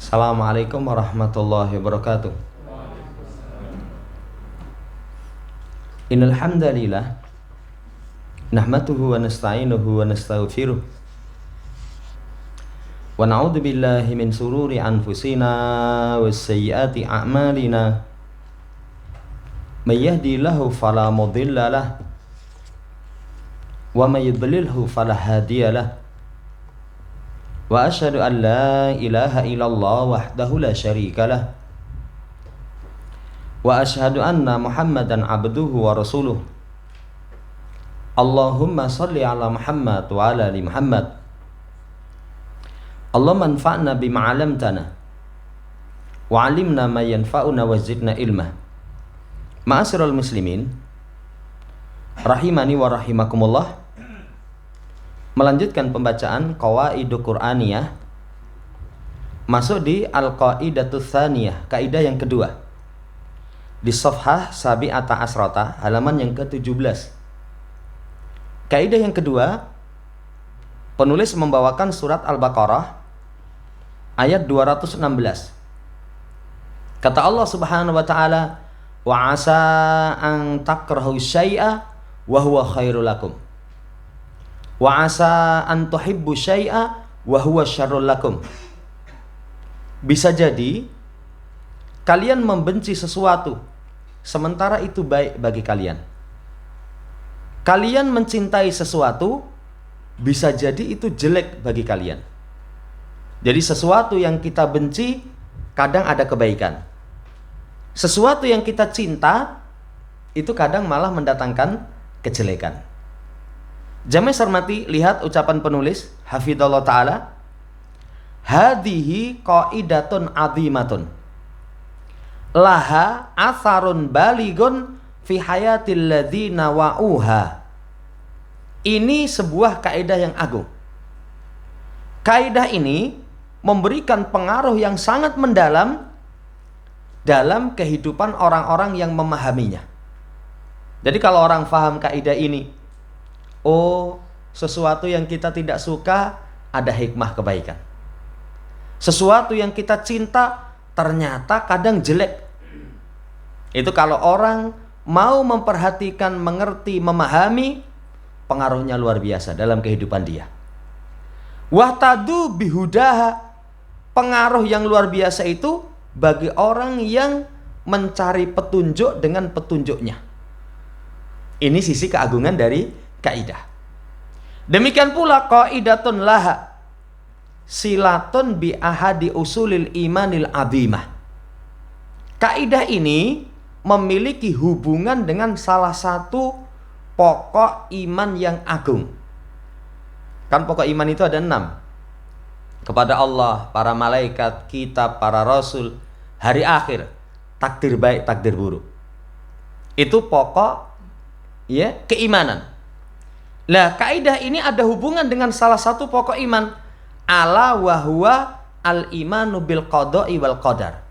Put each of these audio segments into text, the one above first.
Assalamualaikum warahmatullahi wabarakatuh. Innal hamdalillah nahmaduhu wa nasta'inuhu wa nastaghfiruh wa na'udzu billahi min sururi anfusina was sayyiati a'malina. May yahdihillahu fala mudilla lahu wa may yudlilhu fala hadiya lahu. Wa asyhadu an la ilaha illallah wahdahu la syarika lah. Wa asyhadu anna Muhammadan abduhu wa rasuluh. Allahumma salli ala Muhammad wa ala ali Muhammad. Allahumma anfa'na bima 'allamtana wa 'allimna ma yanfa'una wa zidna ilma. Ma'asyiral muslimin rahimani wa rahimakumullah. Melanjutkan pembacaan Qawaidu Qur'aniyah, masuk di Al-Qaidatus Tsaniyah, kaidah yang kedua, di Shafhah Sabi'ata Asrota, halaman yang ke-17. Kaidah yang kedua, penulis membawakan surat Al-Baqarah ayat 216. Kata Allah Subhanahu wa taala, "Wa 'asa an takrahu syai'a wa huwa khairul lakum. Wa 'asa an tuhibbu syai'a wa huwa syarrul lakum." Bisa jadi kalian membenci sesuatu sementara itu baik bagi kalian. Kalian mencintai sesuatu bisa jadi itu jelek bagi kalian. Jadi sesuatu yang kita benci kadang ada kebaikan. Sesuatu yang kita cinta itu kadang malah mendatangkan kejelekan. Jamaah hormati, lihat ucapan penulis hafidhallah ta'ala, hadhihi qaidatun azimatun laha atharun baligun fi hayatil ladzina wa'uha. Ini sebuah kaidah yang agung. Kaidah ini memberikan pengaruh yang sangat mendalam dalam kehidupan orang-orang yang memahaminya. Jadi kalau orang faham kaidah ini, oh, sesuatu yang kita tidak suka ada hikmah kebaikan. Sesuatu yang kita cinta ternyata kadang jelek. Itu kalau orang mau memperhatikan, mengerti, memahami, pengaruhnya luar biasa dalam kehidupan dia. Wahtadu bihudaha, pengaruh yang luar biasa itu bagi orang yang mencari petunjuk dengan petunjuknya. Ini sisi keagungan dari kaidah. Demikian pula qaidatun laha silatun bi ahadi usulil imanil azimah. Kaidah ini memiliki hubungan dengan salah satu pokok iman yang agung. Kan pokok iman itu ada 6. Kepada Allah, para malaikat, kitab, para rasul, hari akhir, takdir baik, takdir buruk. Itu pokok keimanan. Lah, kaidah ini ada hubungan dengan salah satu pokok iman, ala wa huwa al-imanu bil qada'i wal qadar.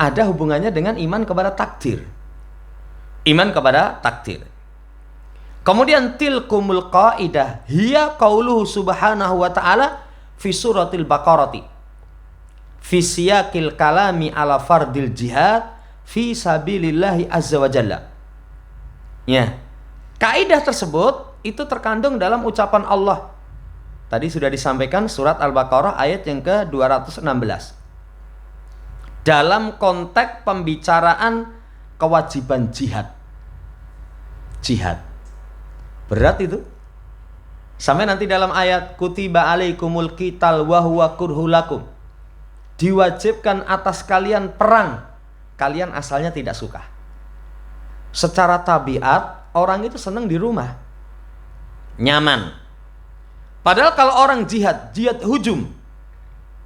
Ada hubungannya dengan iman kepada takdir. Iman kepada takdir. Kemudian tilkumul qaidah hiya qauluhu subhanahu wa ta'ala fi suratil baqarati fi siyaqil kalami ala fardil jihad fi sabilillahi azza wa jalla. Ya. Kaidah tersebut itu terkandung dalam ucapan Allah. Tadi sudah disampaikan surat Al-Baqarah ayat yang ke-216. Dalam konteks pembicaraan kewajiban jihad. Jihad. Berat itu. Sampai nanti dalam ayat kutiba alaikumul qital wa huwa kurhul lakum. Diwajibkan atas kalian perang. Kalian asalnya tidak suka. Secara tabiat orang itu senang di rumah, nyaman. Padahal kalau orang jihad hujum,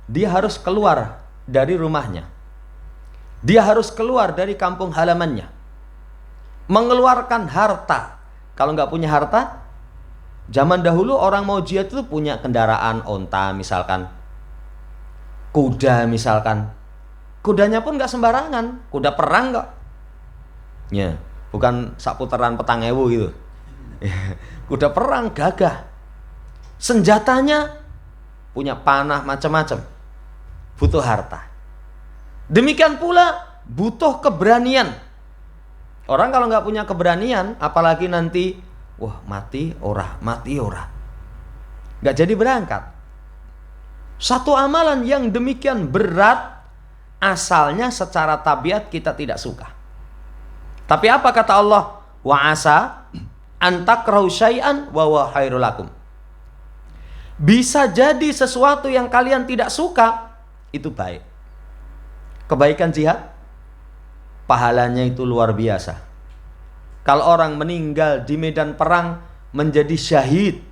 dia harus keluar dari rumahnya. Dia harus keluar dari kampung halamannya, mengeluarkan harta. Kalau nggak punya harta, zaman dahulu orang mau jihad itu punya kendaraan, onta misalkan, kuda misalkan. Kudanya pun nggak sembarangan, kuda perang kok. Ya, bukan saputaran petang ewu gitu. Kuda perang gagah. Senjatanya punya panah macam-macam. butuh harta. Demikian pula butuh keberanian. Orang kalau nggak punya keberanian, apalagi nanti, wah mati ora, nggak jadi berangkat. Satu amalan yang demikian berat, asalnya secara tabiat kita tidak suka. Tapi apa kata Allah? Wa asa antakrahu syai'an wa huwa khairul lakum. Bisa jadi sesuatu yang kalian tidak suka itu baik. Kebaikan jihad pahalanya itu luar biasa. Kalau orang meninggal di medan perang menjadi syahid,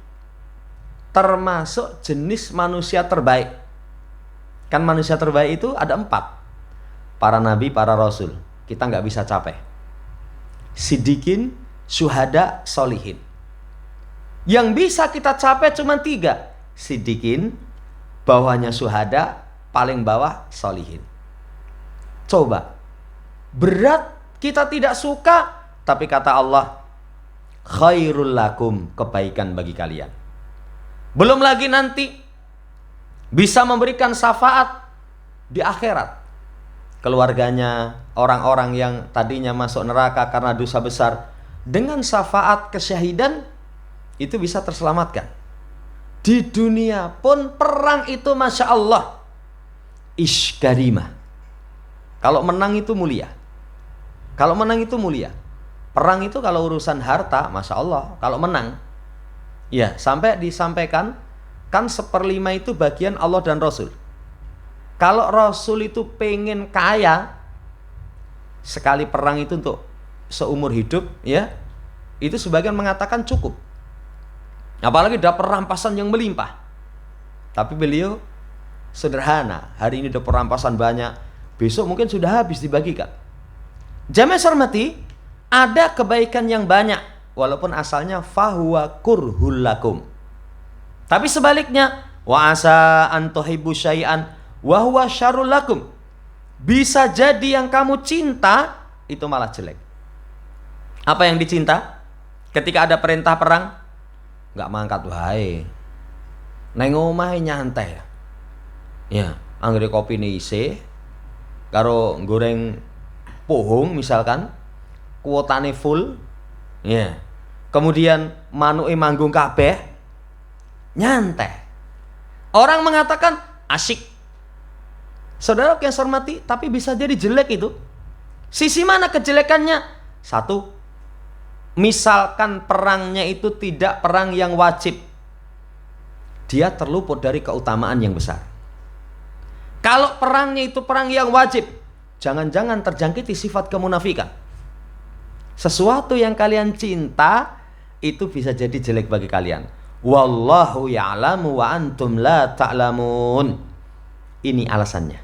termasuk jenis manusia terbaik. Kan manusia terbaik itu ada 4. Para nabi, para rasul. Kita nggak bisa capai. Siddiqin, syuhada, solihin. Yang bisa kita capai cuma 3. Siddiqin, bawahnya syuhada, paling bawah solihin. Coba, berat kita tidak suka, tapi kata Allah, khairul lakum, kebaikan bagi kalian. Belum lagi nanti bisa memberikan syafaat di akhirat. Keluarganya, orang-orang yang tadinya masuk neraka karena dosa besar, dengan syafaat kesyahidan itu bisa terselamatkan. Di dunia pun perang itu Masya Allah ishkarimah. Kalau menang itu mulia. Kalau menang itu mulia. Perang itu kalau urusan harta Masya Allah. Kalau menang, ya sampai disampaikan kan 1/5 itu bagian Allah dan Rasul. Kalau Rasul itu pengen kaya, sekali perang itu untuk seumur hidup, ya itu sebagian mengatakan cukup. Apalagi dapat rampasan yang melimpah. Tapi beliau sederhana. Hari ini dapat rampasan banyak, besok mungkin sudah habis dibagikan. Jamaah hormati, ada kebaikan yang banyak walaupun asalnya fahuwa kurhul lakum. Tapi sebaliknya, wa asa an tuhibbu syai'an wa huwa syarrul lakum. Bisa jadi yang kamu cinta itu malah jelek. Apa yang dicinta? Ketika ada perintah perang, nggak mangkat wae. Neng omahe nyantai. Ya, anggere kopi isi karo goreng pohong misalkan, kuotane full. Ya. Kemudian manuke manggung kabeh, nyantai. Orang mengatakan asyik. Saudara yang saya hormati, tapi bisa jadi jelek itu. Sisi mana kejelekannya? 1, misalkan perangnya itu tidak perang yang wajib, dia terluput dari keutamaan yang besar. Kalau perangnya itu perang yang wajib, jangan-jangan terjangkiti sifat kemunafikan. Sesuatu yang kalian cinta itu bisa jadi jelek bagi kalian. Wallahu ya'lamu wa antum la ta'lamun. Ini alasannya.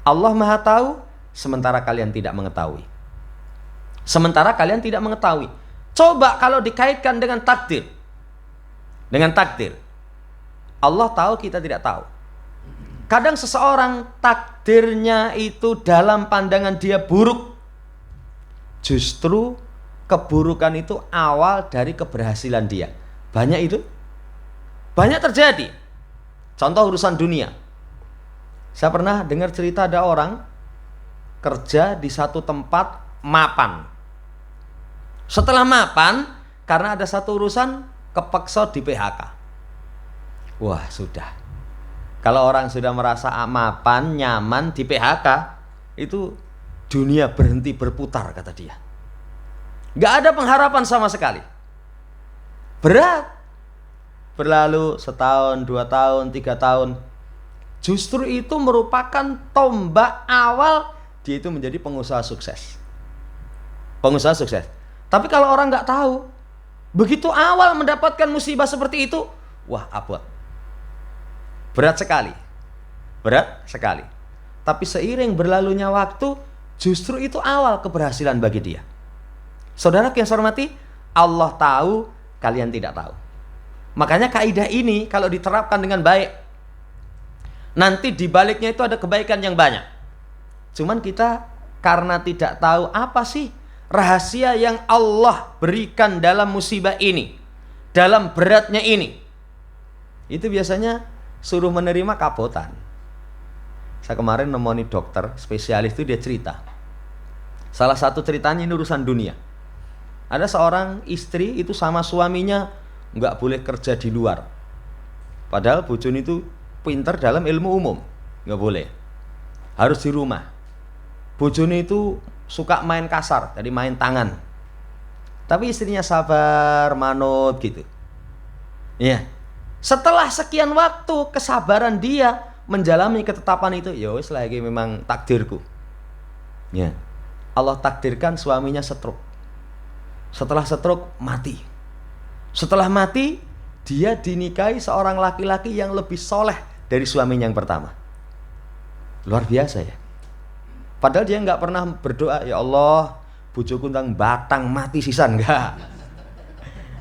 Allah Maha tahu, sementara kalian tidak mengetahui. Sementara kalian tidak mengetahui. Coba kalau dikaitkan dengan takdir. Dengan takdir. Allah tahu, kita tidak tahu. Kadang seseorang takdirnya itu dalam pandangan dia buruk. Justru keburukan itu awal dari keberhasilan dia. Banyak itu. Banyak terjadi. Contoh urusan dunia. Saya pernah dengar cerita ada orang kerja di satu tempat mapan. Setelah mapan, karena ada satu urusan, kepeksa di PHK. Wah, sudah. Kalau orang sudah merasa mapan, nyaman di PHK, itu dunia berhenti berputar, kata dia. Gak ada pengharapan sama sekali. Berat. Berlalu 1 tahun, 2 tahun, 3 tahun. Justru itu merupakan tombak awal dia itu menjadi pengusaha sukses. Pengusaha sukses. Tapi kalau orang nggak tahu, begitu awal mendapatkan musibah seperti itu, wah abot. Berat sekali. Berat sekali. Tapi seiring berlalunya waktu, justru itu awal keberhasilan bagi dia. Saudara yang saya hormati, Allah tahu, kalian tidak tahu. Makanya kaidah ini kalau diterapkan dengan baik, nanti di baliknya itu ada kebaikan yang banyak. Cuman kita karena tidak tahu apa sih rahasia yang Allah berikan dalam musibah ini, dalam beratnya ini, itu biasanya suruh menerima kapotan. Saya kemarin nemoni dokter spesialis itu, dia cerita. Salah satu ceritanya ini urusan dunia. Ada seorang istri itu sama suaminya nggak boleh kerja di luar. Padahal bojone itu pinter dalam ilmu umum, nggak boleh. Harus di rumah. Bojone itu suka main kasar, jadi main tangan. Tapi istrinya sabar, manut gitu. Ya. Setelah sekian waktu kesabaran dia menjalani ketetapan itu, ya wis lagi memang takdirku. Ya. Allah takdirkan suaminya stroke. Setelah stroke mati. Setelah mati, dia dinikahi seorang laki-laki yang lebih soleh dari suaminya yang pertama. Luar biasa ya. Padahal dia nggak pernah berdoa, ya Allah, bojoku tentang batang mati sisan,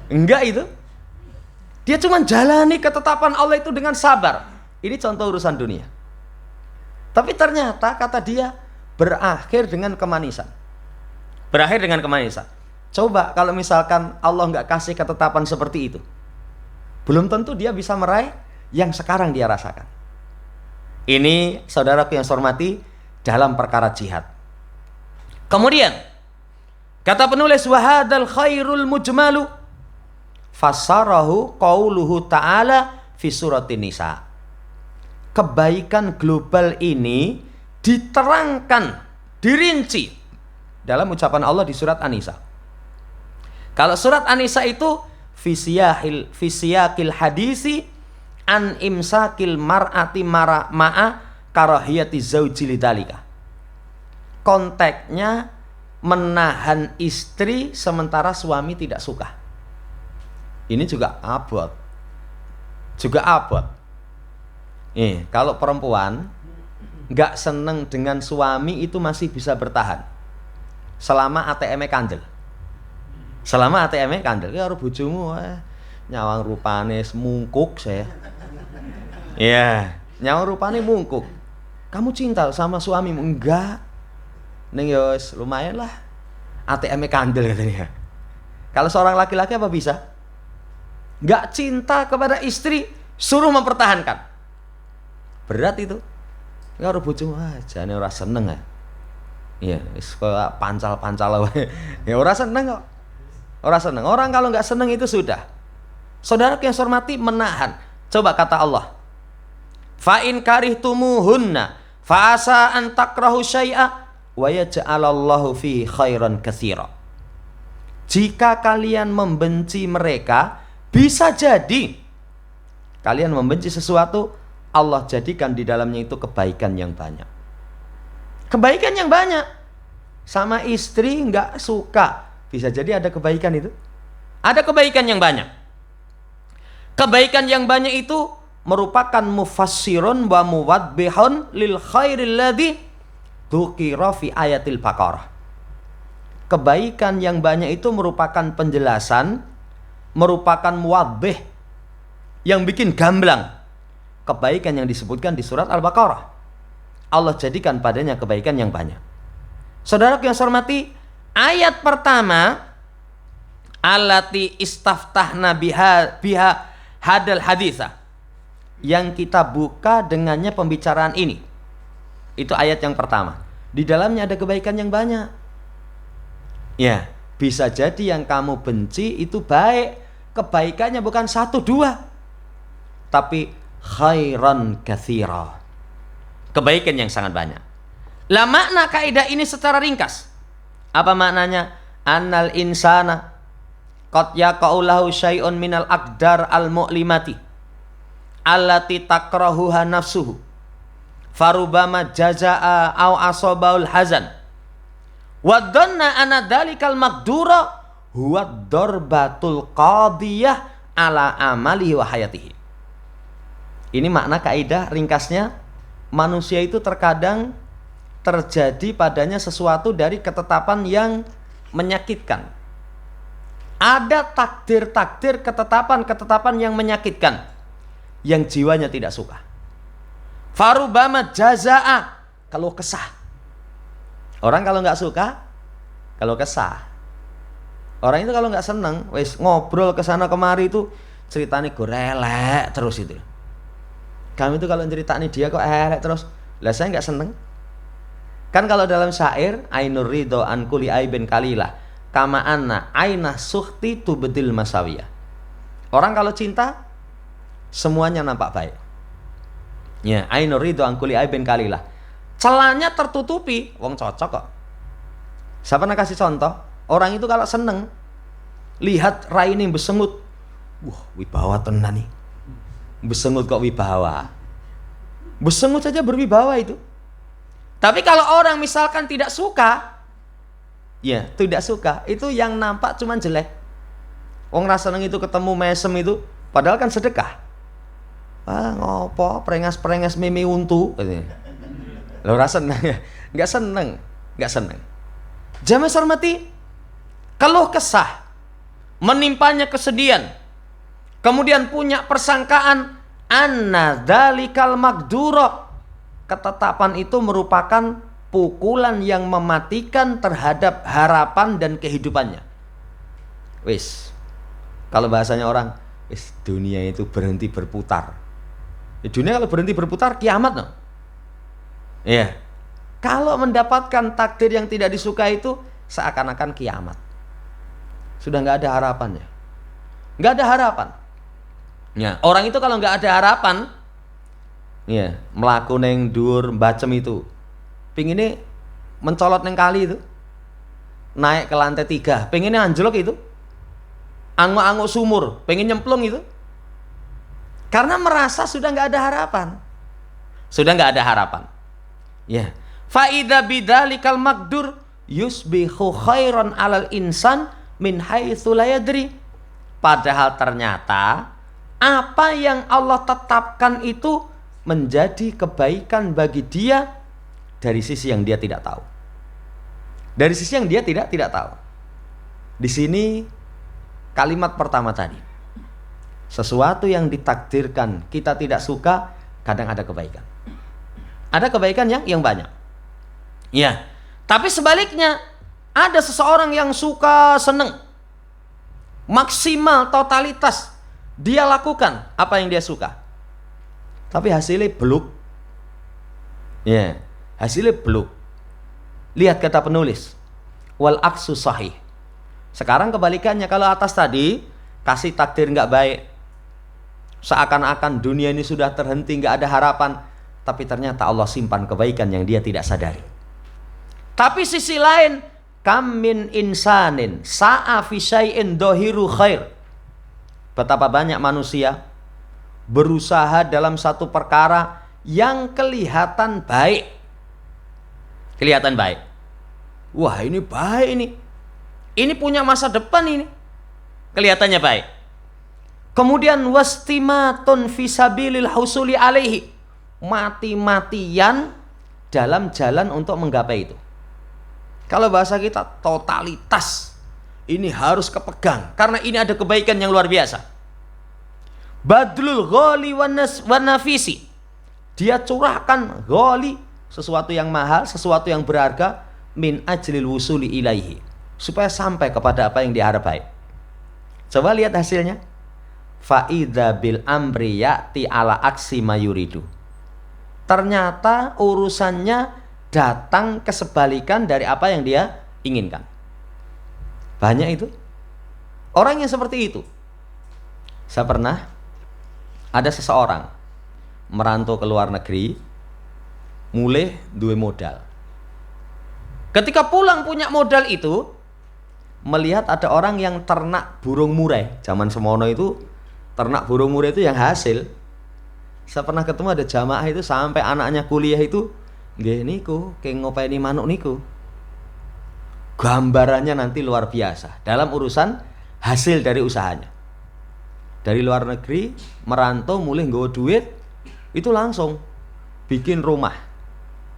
enggak itu. Dia cuma jalani ketetapan Allah itu dengan sabar. Ini contoh urusan dunia. Tapi ternyata kata dia berakhir dengan kemanisan. Berakhir dengan kemanisan. Coba kalau misalkan Allah nggak kasih ketetapan seperti itu, belum tentu dia bisa meraih yang sekarang dia rasakan. Ini saudaraku yang saya hormati dalam perkara jihad. Kemudian kata penulis, wahadal khairul mujmalu fasarahu qauluhu ta'ala fi suratin nisa. Kebaikan global ini diterangkan, dirinci dalam ucapan Allah di surat An-Nisa. Kalau surat An-Nisa itu fisiyakil hadisi an imsakil mar'ati ma'a karahiyati zauji lidalika. Konteksnya menahan istri sementara suami tidak suka. Ini juga abot. Kalau perempuan nggak seneng dengan suami itu masih bisa bertahan selama ATM-nya kandel. Selama ATM-nya kandel, ya harus bojomu nyawang rupane mungkuk saya. Iya, nyawang rupane mungkuk. Kamu cinta sama suamimu? Enggak. Ning ya lumayan lah. ATM-nya kandel katanya. Kalau seorang laki-laki apa bisa? Nggak cinta kepada istri, suruh mempertahankan. Berat itu. Ya harus bojomu jane ora seneng ya. Iya, wis koyo pancal-pancal wae. Ya ora seneng kok. Ora seneng. Orang kalau nggak seneng itu sudah. Saudara yang saya hormati, menahan. Coba kata Allah. Fa in karihtumuhunna fa asa an takrahu syai'a wa yaj'alallahu fi khairan katsira. Jika kalian membenci mereka, bisa jadi kalian membenci sesuatu, Allah jadikan di dalamnya itu kebaikan yang banyak. Kebaikan yang banyak. Sama istri nggak suka, bisa jadi ada kebaikan itu. Ada kebaikan yang banyak. Kebaikan yang banyak itu merupakan mufassirun wa muwaddihun lil khairil ladzi dzukira fi ayatil Baqarah. Kebaikan yang banyak itu merupakan penjelasan, merupakan muwaddih yang bikin gamblang kebaikan yang disebutkan di surat Al-Baqarah. Allah jadikan padanya kebaikan yang banyak. Saudara yang saya hormati, ayat pertama allati istaftahna biha hadal haditha, yang kita buka dengannya pembicaraan ini. Itu ayat yang pertama. Di dalamnya ada kebaikan yang banyak. Ya, bisa jadi yang kamu benci itu baik. Kebaikannya bukan 1, 2, tapi khairan katsira. Kebaikan yang sangat banyak. Lah makna kaidah ini secara ringkas. Apa maknanya? Annal insana qad yaqa'u lahu syai'un minal aqdar al-mu'limati allati takrahuha nafsuhu farubama jazaa au asabaul hazan wa dhanna anna dzalikal maqdura huwa darbatul qadiyah ala amalihi wa hayatihi. Ini makna kaidah ringkasnya, manusia itu terkadang terjadi padanya sesuatu dari ketetapan yang menyakitkan. Ada takdir-takdir, ketetapan-ketetapan yang menyakitkan, yang jiwanya tidak suka. Farubama jazaa, kalau kesah. Orang kalau nggak suka, kalau kesah. Orang itu kalau nggak seneng, wes ngobrol kesana kemari itu ceritanya gue relek terus itu. Kamu itu kalau ceritanya dia kok elek terus, Lah saya nggak seneng. Kan kalau dalam syair, ainur ridho an kulli aibin kalilah, kama anna aina sukhti tubdil masawiyah. Orang kalau cinta semuanya nampak baik. Ya, ainur ridho an kulli aibin kalilah. Celahnya tertutupi, wong cocok kok. Saya pernah kasih contoh, orang itu kalau seneng lihat raine besengut, wah wibawa tenan nih. Besengut kok wibawa. Besengut saja berwibawa itu. Tapi kalau orang misalkan tidak suka, ya tidak suka, itu yang nampak cuman jelek. Wong rasa seneng itu ketemu mesem itu, padahal kan sedekah. Ah ngopo, perengas-perengas mimi untu. Lo rasa nggak seneng. Jamaah hormati, keluh kesah, menimpanya kesedihan, kemudian punya persangkaan anna dzalikal magdura, ketetapan itu merupakan pukulan yang mematikan terhadap harapan dan kehidupannya. Wis, kalau bahasanya orang, wis dunia itu berhenti berputar. Dunia kalau berhenti berputar kiamat no. Iya. Kalau mendapatkan takdir yang tidak disukai itu seakan-akan kiamat. Sudah nggak ada harapannya. Nggak ada harapan. Ya, orang itu kalau nggak ada harapan, ya, melaku neng dur bacem itu, pinginnya mencolot neng kali itu, naik ke lantai 3, pinginnya anjlok itu, anguk-anguk sumur, pengen nyemplung itu, karena merasa sudah nggak ada harapan, ya. Faida bidzalikal magdur yusbihu khairan alal insan min haitsu la yadri. Padahal ternyata apa yang Allah tetapkan itu menjadi kebaikan bagi dia dari sisi yang dia tidak tahu. Dari sisi yang dia tidak tahu. Di sini kalimat pertama tadi. Sesuatu yang ditakdirkan kita tidak suka, kadang ada kebaikan. Ada kebaikan yang banyak. Ya, tapi sebaliknya ada seseorang yang suka seneng, maksimal totalitas dia lakukan apa yang dia suka, tapi hasilnya beluk. Ya, hasilnya beluk. Lihat kata penulis, wal aksu sahih. Sekarang kebalikannya, kalau atas tadi kasih takdir nggak baik, seakan-akan dunia ini sudah terhenti, nggak ada harapan, tapi ternyata Allah simpan kebaikan yang dia tidak sadari. Tapi sisi lain, kam min insanin sa'a fi syai'in dohiru khair. Betapa banyak manusia berusaha dalam satu perkara yang kelihatan baik. Kelihatan baik. Wah, ini baik ini. Ini punya masa depan ini. Kelihatannya baik. Kemudian wastimatun fi sabilil husuli alaihi. Mati-matian dalam jalan untuk menggapai itu. Kalau bahasa kita totalitas, ini harus kepegang karena ini ada kebaikan yang luar biasa. Badlul ghali wan nafisi, dia curahkan ghali, sesuatu yang mahal, sesuatu yang berharga, min ajlil wusuli ilaihi, supaya sampai kepada apa yang diharapkan. Coba lihat hasilnya. Faida bil amri ya'ti ala aksi mayuridu. Ternyata urusannya datang kesebalikan dari apa yang dia inginkan. Banyak itu orang yang seperti itu. Saya pernah ada seseorang merantau ke luar negeri, mulai duwe modal. Ketika pulang punya modal itu, melihat ada orang yang ternak burung murai. Zaman semono itu ternak burung murai itu yang hasil. Saya pernah ketemu ada jamaah itu sampai anaknya kuliah itu, nggih niku keng ngopeni manuk niku. Gambarannya nanti luar biasa dalam urusan hasil dari usahanya. Dari luar negeri merantau mulai nggawa duit, itu langsung bikin rumah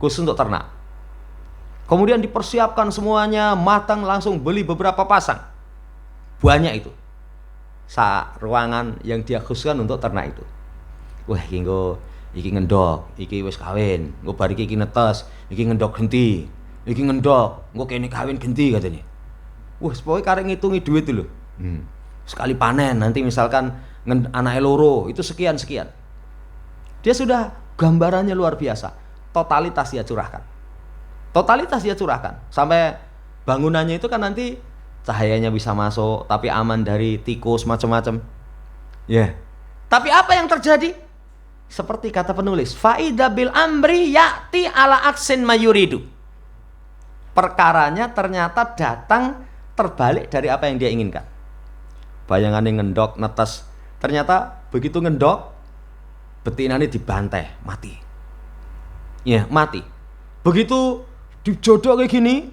khusus untuk ternak. Kemudian dipersiapkan semuanya matang, langsung beli beberapa pasang. Banyak itu. Ruangan yang dia khususkan untuk ternak itu. Wah, iki ngendok, iki wis kawin, engko bar iki netes, iki ngendok genti, iki ngendok, engko kene kawin genti katanya. Wah, pokoke karek ngitungi duit itu lho. Sekali panen nanti misalkan anake loro itu sekian. Dia sudah gambarannya luar biasa. totalitas dia curahkan. Totalitas dia curahkan. Sampai bangunannya itu kan nanti cahayanya bisa masuk, tapi aman dari tikus macam-macam. Ya. Tapi apa yang terjadi? Seperti kata penulis, faida bil amri ya'ti ala aksin mayuridu. Perkaranya ternyata datang terbalik dari apa yang dia inginkan. Bayangannya ngendok, netes. Ternyata begitu ngendok, betinane dibantai, mati. Ya, mati. Begitu dijodoh kayak gini,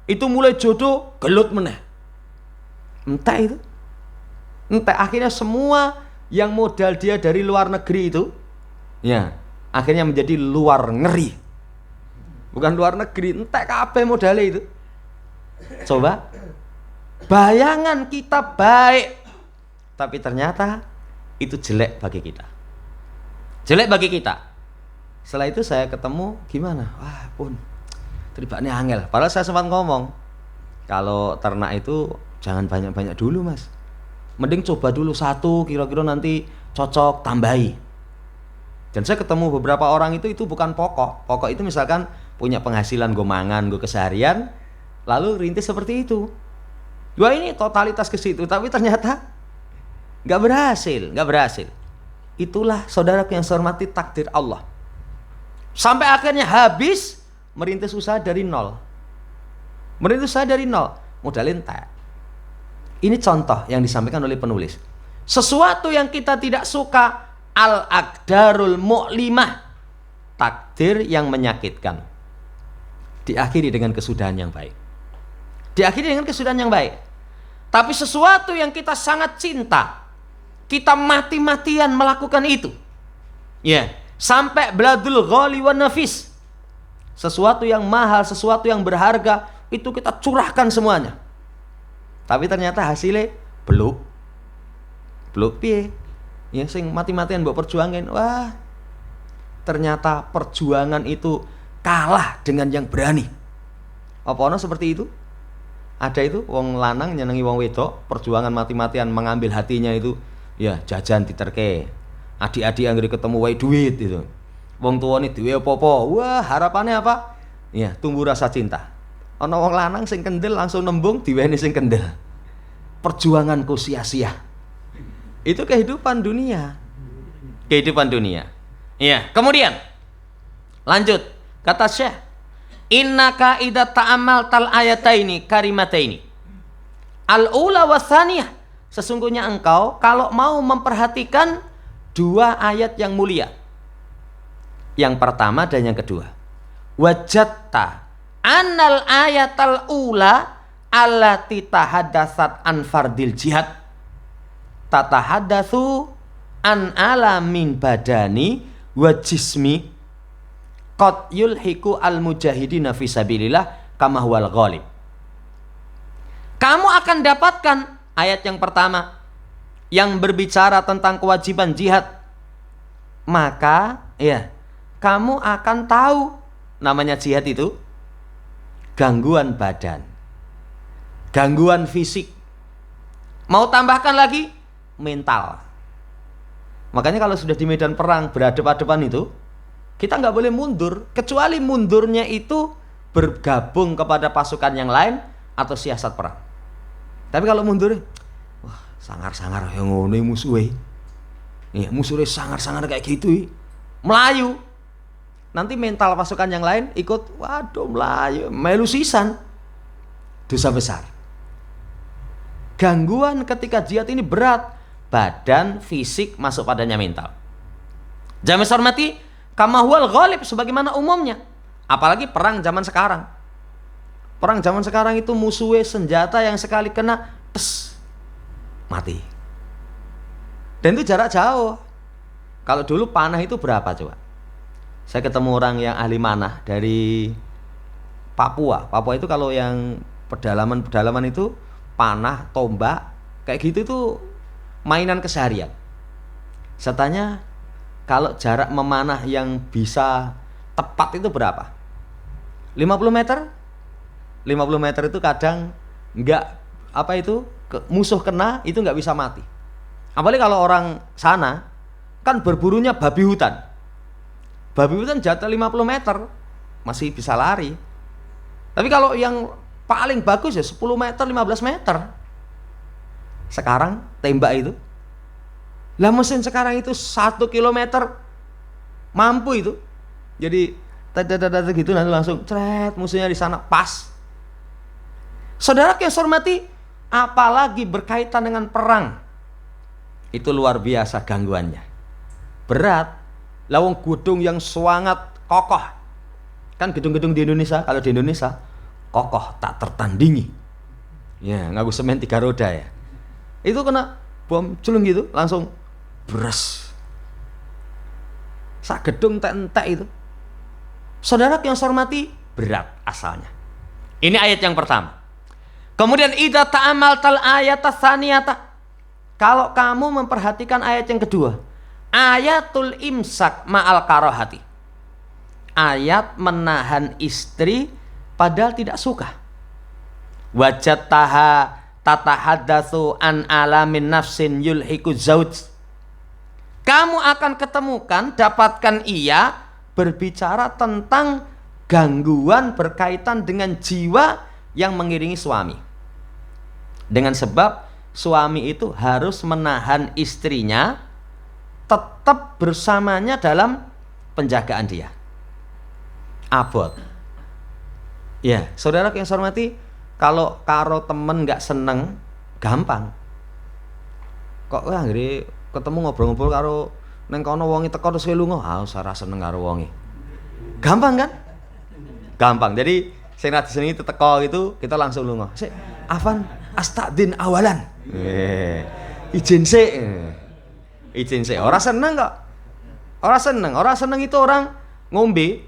itu mulai jodoh, gelut meneh. Entah itu. Entah akhirnya semua yang modal dia dari luar negeri itu, ya, akhirnya menjadi luar ngeri. Bukan luar negeri, entah kabeh modalnya itu. Coba. Bayangan kita baik, tapi ternyata itu jelek bagi kita. Jelek bagi kita. Setelah itu saya ketemu, gimana? Wah pun, teribaknya angel. Padahal saya sempat ngomong, kalau ternak itu jangan banyak-banyak dulu mas. Mending coba dulu satu, kira-kira nanti cocok, tambahi. Dan saya ketemu beberapa orang itu bukan pokok. Pokok itu misalkan punya penghasilan gue mangan, gue keseharian, lalu rintis seperti itu. Dua ini totalitas ke situ, tapi ternyata nggak berhasil. Itulah saudaraku yang saya hormati, takdir Allah. Sampai akhirnya habis merintis usaha dari nol. Modalin tak. Ini contoh yang disampaikan oleh penulis. Sesuatu yang kita tidak suka, al-aqdarul mu'limah, takdir yang menyakitkan, diakhiri dengan kesudahan yang baik. Tapi sesuatu yang kita sangat cinta, kita mati-matian melakukan itu, ya, sampai bladul ghali wan nafis, sesuatu yang mahal, sesuatu yang berharga, itu kita curahkan semuanya. Tapi ternyata hasilnya beluk piye. Ya sing mati-matian mbok perjuangin. Wah. Ternyata perjuangan itu kalah dengan yang berani. Apa ono seperti itu? Ada itu wong lanang nyenengi wong wedok, perjuangan mati-matian mengambil hatinya itu, ya jajan diterke. Adik-adik anggere ketemu wae duit itu. Wong tuane duwe apa-apa. Wah, harapannya apa? Ya, tumbuh rasa cinta. Ana wong lanang sing kendel langsung nembung diweni sing kendel. Perjuanganku sia-sia. Itu kehidupan dunia. Iya, kemudian lanjut kata Syekh, innaka idza ta'amal tal ayataini karimataini al-ula wasaniyah, sesungguhnya engkau kalau mau memperhatikan dua ayat yang mulia, yang pertama dan yang kedua, wajatta annal ayatal ula allati tahaddatsat an fardil jihad tatahaddatsu an alamin badani wa jismi qad yulhiku al mujahidina fi sabilillah kama huwal ghalib. Kamu akan dapatkan ayat yang pertama yang berbicara tentang kewajiban jihad, maka ya kamu akan tahu namanya jihad itu gangguan badan, gangguan fisik, mau tambahkan lagi mental. Makanya kalau sudah di medan perang berhadapan-hadapan itu, kita nggak boleh mundur, kecuali mundurnya itu bergabung kepada pasukan yang lain atau siasat perang. Tapi kalau mundur, wah sangar-sangar yang ngono musuhnya, ya musuhnya sangar-sangar kayak gitu, melayu. Nanti mental pasukan yang lain ikut, waduh melayu, melu sisan, dosa besar. Gangguan ketika jihad ini berat, badan, fisik masuk padanya mental. Jamaah hormati, kama huwal ghalib, sebagaimana umumnya. Apalagi perang zaman sekarang. Perang zaman sekarang itu musuhnya senjata yang sekali kena, tes, mati. Dan itu jarak jauh. Kalau dulu panah itu berapa coba? Saya ketemu orang yang ahli manah dari Papua. Papua itu kalau yang pedalaman itu panah, tombak, kayak gitu itu mainan keseharian. Saya tanya, kalau jarak memanah yang bisa tepat itu berapa? 50 meter? 50 meter itu kadang enggak, musuh kena itu enggak bisa mati. Apalagi kalau orang sana kan berburunya babi hutan. Babi hutan jatuh 50 meter masih bisa lari. Tapi kalau yang paling bagus ya 10 meter, 15 meter. Sekarang tembak itu, lah mesin sekarang itu 1 kilometer mampu itu. Jadi tadadadada gitu nanti langsung cret musuhnya di sana pas. Saudara yang saya hormati, apalagi berkaitan dengan perang, itu luar biasa gangguannya. Berat. Lawang gedung yang sangat kokoh. Kan gedung-gedung di Indonesia, kalau di Indonesia kokoh tak tertandingi. Ya, ngaku semen 3 roda ya. Itu kena bom culung gitu, langsung beres. Sak gedung entek itu. Saudara yang saya hormati, berat asalnya. Ini ayat yang pertama. Kemudian idza ta'amaltal ayata tsaniyata. Kalau kamu memperhatikan ayat yang kedua, ayatul imsak ma'al karahati. Ayat menahan istri padahal tidak suka. Wajadtaha tatahaddatsu an alamin nafsin yulhiku zauj. Kamu akan ketemukan, dapatkan ia berbicara tentang gangguan berkaitan dengan jiwa yang mengiringi suami. Dengan sebab suami itu harus menahan istrinya tetap bersamanya dalam penjagaan dia. Abot. Ya, saudara yang saya hormati, kalau karo temen nggak seneng, gampang. Kok nggih ketemu ngobrol-ngobrol karo neng kono wonge teko terus lunga, ora seneng karo wonge. Gampang kan? Gampang. Jadi sing ra disenengi teko gitu, kita langsung lunga. Sik, Afan astadin awalan. Izin sik. Izin sik. Ora seneng kok. Ora seneng itu orang ngombe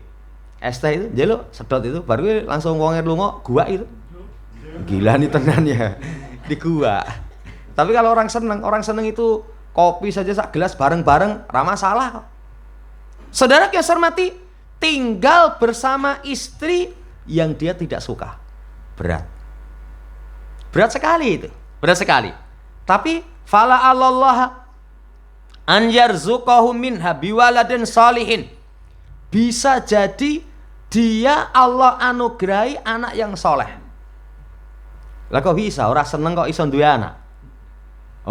es teh itu, njaluk sedot itu, baru langsung wonge lunga gua itu. Gila nih tenan ya. Di gua. Tapi kalau orang seneng itu kopi saja sak gelas bareng-bareng ramah salah kok. Saudara yang saya hormati, tinggal bersama istri yang dia tidak suka. Berat sekali itu. Berat sekali. Tapi fala Allah an yarzuqahu minha biwaladin salihin. Bisa jadi dia Allah anugerahi anak yang soleh. Lah kok bisa? Orang seneng kok iso duwe anak.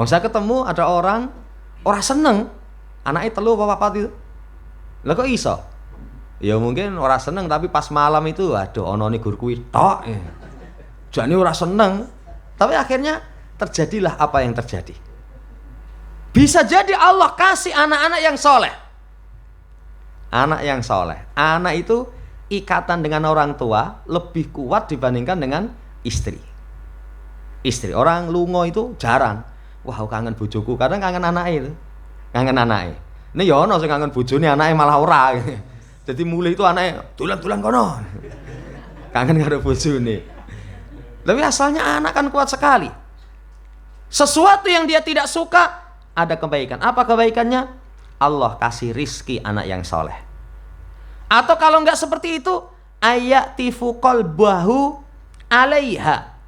Saya ketemu ada orang seneng anaknya 3 apa 4 itu. Lah kok iso? Ya mungkin orang seneng tapi pas malam itu aduh onone gur kuwi tok. Jane ora seneng. Tapi akhirnya terjadilah apa yang terjadi. Bisa jadi Allah kasih anak-anak yang soleh. Anak yang soleh. Anak itu ikatan dengan orang tua lebih kuat dibandingkan dengan istri. Istri orang lungo itu jarang. Wah, aku kangen bojoku, kadang kangen anake itu. Kangen anake. Ini ya ono sing kangen bojone anake malah ora. Jadi mulai itu anake dolan-dolan kono. Kangen karo bojone. Tapi asalnya anak kan kuat sekali. Sesuatu yang dia tidak suka ada kebaikan. Apa kebaikannya? Allah kasih rizki anak yang soleh. Atau kalau enggak seperti itu, ayatifu qalbahu alaiha.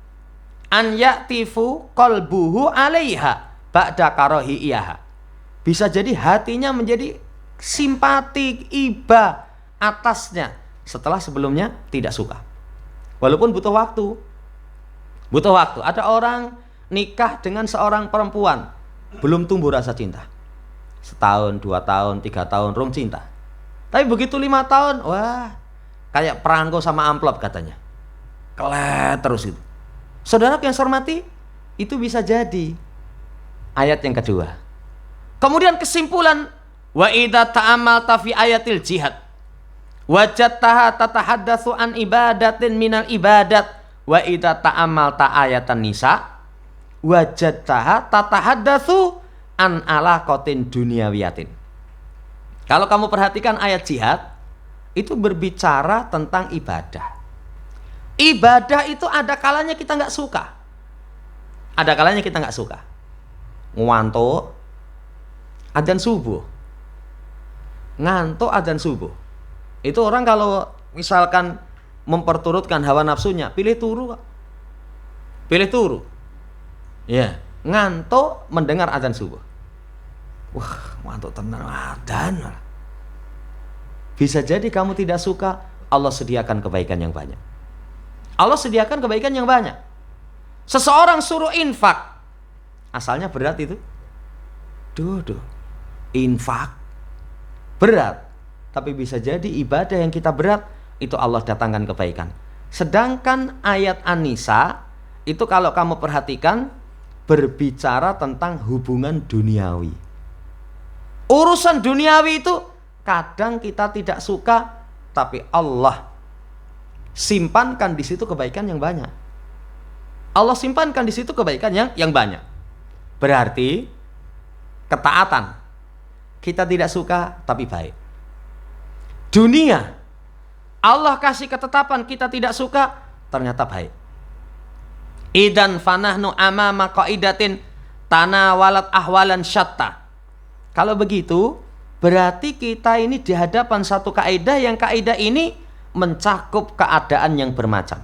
An ya'tifu qalbuhu 'alaiha ba'da karahi iyaha. Bisa jadi hatinya menjadi simpati, iba atasnya setelah sebelumnya tidak suka. Walaupun butuh waktu. Butuh waktu. Ada orang nikah dengan seorang perempuan, belum tumbuh rasa cinta. 1 tahun, 2 tahun, 3 tahun rong cinta. Tapi begitu 5 tahun, wah, kayak perangko sama amplop katanya. Kelet terus itu. Saudara yang saya hormati, itu bisa jadi ayat yang kedua. Kemudian kesimpulan, wa idza ta'amalta fi ayatil jihad wajadtaha tatahaddatsu an ibadatin minal ibadat wa idza ta'amalta ayatan nisa wajadtaha tatahaddatsu an alaqatin dunyawiyatin. Kalau kamu perhatikan ayat jihad, itu berbicara tentang ibadah. Ibadah itu ada kalanya kita nggak suka. Ada kalanya kita nggak suka. Ngantuk adzan subuh. Ngantuk adzan subuh. Itu orang kalau misalkan memperturutkan hawa nafsunya, pilih turu. Pilih turu. Ya, ngantuk mendengar adzan subuh. Wah, ngantuk tenan adzan. Bisa jadi kamu tidak suka, Allah sediakan kebaikan yang banyak. Allah sediakan kebaikan yang banyak. Seseorang suruh infak, asalnya berat itu. Infak berat, tapi bisa jadi ibadah yang kita berat itu Allah datangkan kebaikan. Sedangkan ayat An-Nisa itu kalau kamu perhatikan berbicara tentang hubungan duniawi. Urusan duniawi itu kadang kita tidak suka, tapi Allah simpankan di situ kebaikan yang banyak. Allah simpankan di situ kebaikan yang banyak. Berarti ketaatan kita tidak suka tapi baik. Dunia Allah kasih ketetapan kita tidak suka, ternyata baik. Idan fanahnu amama qaidatin tanawalat ahwalan syatta. Kalau begitu berarti kita ini di hadapan satu kaidah yang kaidah ini mencakup keadaan yang bermacam.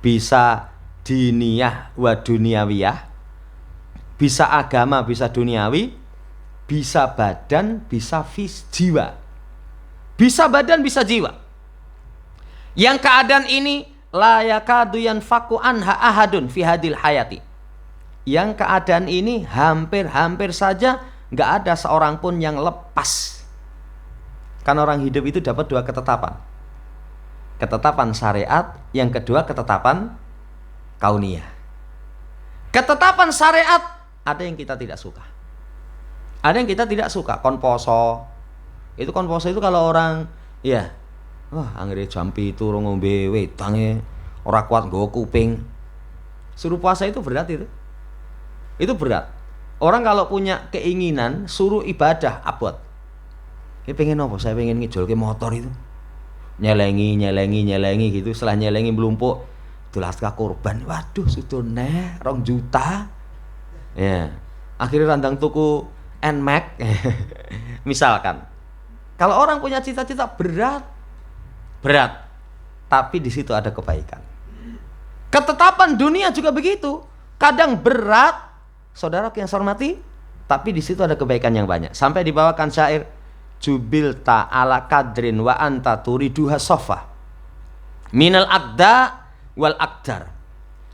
Bisa diniyah wa dunyawiyah, bisa agama, bisa duniawi, bisa badan, bisa jiwa. Bisa badan, bisa jiwa. Yang keadaan ini la yakadu yanfaku anha ahadun fi hadil hayati. Yang keadaan ini hampir saja nggak ada seorang pun yang lepas. Kan orang hidup itu dapat dua ketetapan. Ketetapan syariat, yang kedua ketetapan kauniyah. Ketetapan syariat ada yang kita tidak suka. Ada yang kita tidak suka. Konposo. Itu konposo itu kalau orang ya anggere jampi itu ngombe wedange ora kuat nggawa kuping. Suruh puasa itu berat itu. Itu berat. Orang kalau punya keinginan suruh ibadah abot. Dia pengen apa? Saya pengen ngejolke motor itu. Nyelengi gitu. Setelah nyelengi melumpuk, tulas korban. Waduh, sudone 2 juta. Ya. Akhirnya randang tuku NMAX. Misalkan. Kalau orang punya cita-cita berat. Tapi di situ ada kebaikan. Ketetapan dunia juga begitu. Kadang berat, saudara yang saya hormati, tapi di situ ada kebaikan yang banyak. Sampai dibawakan syair, jubilta ala kadrin wa anta turiduha sofa minal akda wal akdar.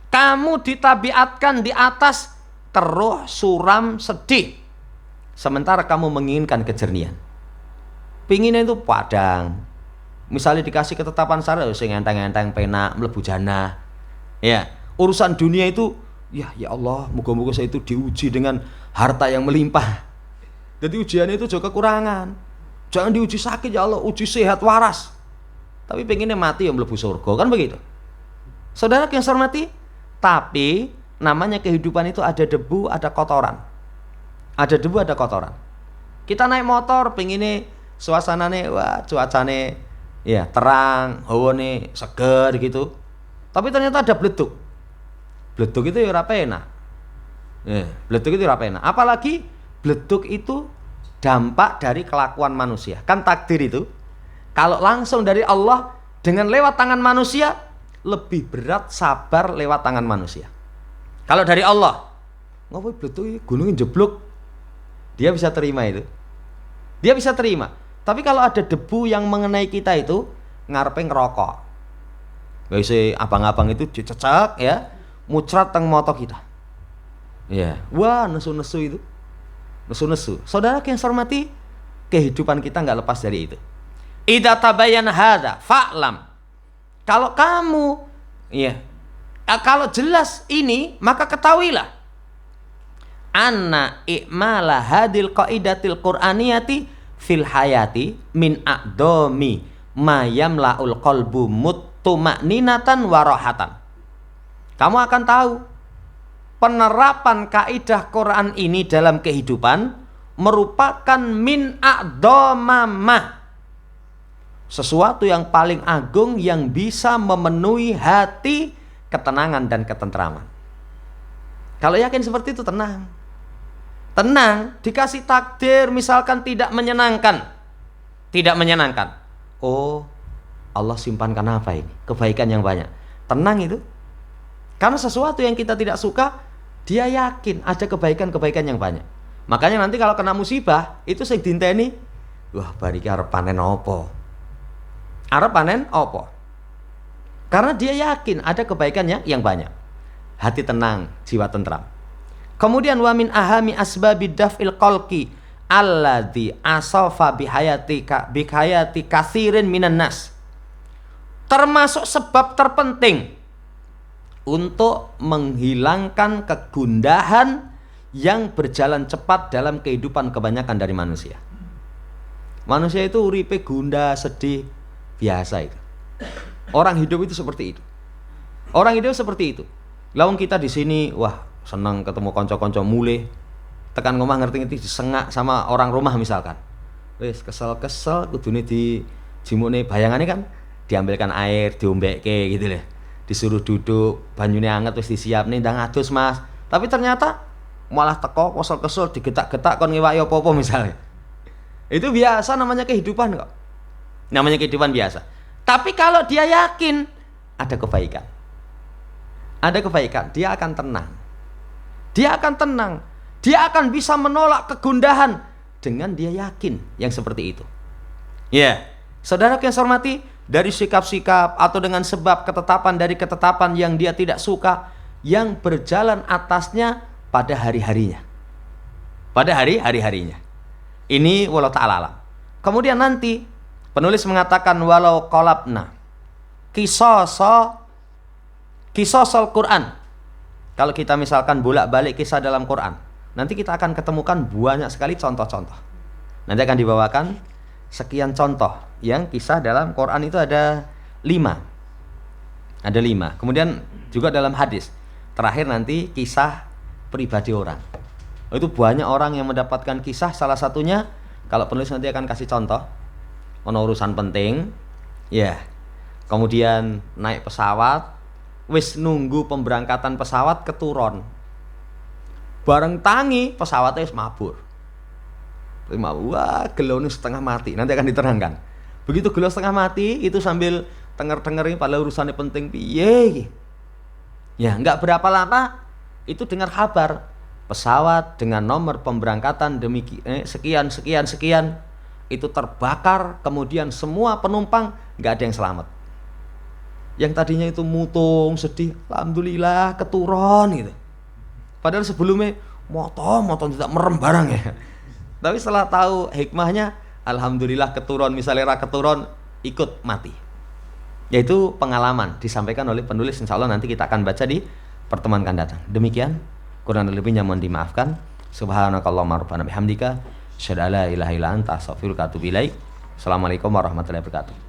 Kamu ditabiatkan di atas keruh, suram, sedih, sementara kamu menginginkan kejernihan. Pinginnya itu padang. Misalnya dikasih ketetapan syariat, sing enteng-enteng penak mlebu jannah. Ya, urusan dunia itu ya Allah, moga-moga saya itu diuji dengan harta yang melimpah. Jadi ujiannya itu juga kekurangan. Jangan diuji sakit ya Allah, uji sehat waras. Tapi pengennya mati ya mlebu surga, kan begitu. Saudara yang saya hormati, tapi namanya kehidupan itu ada debu, ada kotoran. Ada debu, ada kotoran. Kita naik motor pengennya suasanane wah cuacane ya terang, hawane seger gitu. Tapi ternyata ada bleduk. Bleduk itu ya ora penak. Bleduk itu ora penak. Apalagi bleduk itu dampak dari kelakuan manusia. Kan takdir itu kalau langsung dari Allah dengan lewat tangan manusia lebih berat sabar lewat tangan manusia. Kalau dari Allah, ngopo bleduk gunungnya jeblok, dia bisa terima itu. Dia bisa terima. Tapi kalau ada debu yang mengenai kita itu ngarepe ngerokok. Wis abang-abang itu dicecek ya, muncrat teng moto kita. Ya, wah nesu-nesu itu. Nesu-nesu. Saudara yang saya hormati, kehidupan kita enggak lepas dari itu. Idza tabayyana hadza fa'lam. Kalau kamu kalau jelas ini, maka ketahuilah anna i'mala hadil qaidatil qur'aniyati fil hayati min a'dami mayam laul qalbu mutma'ninatan wa rahatan. Kamu akan tahu penerapan kaidah Quran ini dalam kehidupan merupakan min a'damamah, sesuatu yang paling agung yang bisa memenuhi hati ketenangan dan ketentraman. Kalau yakin seperti itu tenang. Dikasih takdir misalkan tidak menyenangkan. Oh, Allah simpankan apa ini? Kebaikan yang banyak. Tenang itu. Karena sesuatu yang kita tidak suka, dia yakin ada kebaikan-kebaikan yang banyak. Makanya nanti kalau kena musibah, itu sing dinteni Wah, bariki arep panen apa? Arep panen apa? Karena dia yakin ada kebaikannya yang banyak. Hati tenang, jiwa tentram. Kemudian wa min ahami asbabid daf'il qalqi alladzi asafa bihayati katsirin minan nas. Termasuk sebab terpenting untuk menghilangkan kegundahan yang berjalan cepat dalam kehidupan kebanyakan dari manusia. Manusia itu uripe gundah, sedih, biasa itu. Orang hidup itu seperti itu. Orang hidup seperti itu. Lawang kita di sini, wah senang ketemu konco-konco mulai, tekan ngomah ngerti-ngerti disengak sama orang rumah misalkan. Wes kesel-kesel kudune di jimune bayangane kan diambilkan air, diombeke gitu loh. Disuruh duduk, banyune anget wis disiapne ndang adus Mas. Tapi ternyata malah teko kesel-kesel digetak-getak kon ngewaki apa-apa misalnya. Itu biasa, namanya kehidupan kok. Namanya kehidupan biasa. Tapi kalau dia yakin ada kebaikan. Ada kebaikan, dia akan tenang. Dia akan tenang. Dia akan bisa menolak kegundahan dengan dia yakin yang seperti itu. Ya, saudara yang saya hormati, dari sikap-sikap atau dengan sebab ketetapan dari ketetapan yang dia tidak suka, yang berjalan atasnya pada hari-harinya. Pada hari-harinya. Ini walau ta'ala alam. Kemudian nanti penulis mengatakan walau qalabna qisasal Quran. Kalau kita misalkan bolak-balik kisah dalam Quran, nanti kita akan ketemukan banyak sekali contoh-contoh. Nanti akan dibawakan sekian contoh yang kisah dalam Quran itu ada 5. Ada 5. Kemudian juga dalam hadis. Terakhir nanti kisah pribadi orang. Itu banyak orang yang mendapatkan kisah, salah satunya kalau penulis nanti akan kasih contoh. Ono urusan penting, ya. Kemudian naik pesawat, wis nunggu pemberangkatan pesawat keturun. Bareng tangi pesawatnya wis mabur. Wah, gelone setengah mati. Nanti akan diterangkan. Begitu gelo setengah mati, itu sambil denger-denger ini pada urusannya penting piye. Ya, enggak berapa lama itu dengar kabar pesawat dengan nomor pemberangkatan sekian itu terbakar, kemudian semua penumpang nggak ada yang selamat. Yang tadinya itu mutung sedih, alhamdulillah keturun gitu. Padahal sebelumnya motor tidak merem barang ya. Tapi setelah tahu hikmahnya, alhamdulillah keturun, misalnya keturun ikut mati. Yaitu pengalaman disampaikan oleh penulis, insya Allah nanti kita akan baca di pertemuan akan datang. Demikian, kurang lebihnya mohon dimaafkan. Subhanakallahumma rabbana bihamdika asyhadu an la ilaha illa anta astaghfiruka wa atubu ilaik. Assalamualaikum warahmatullahi wabarakatuh.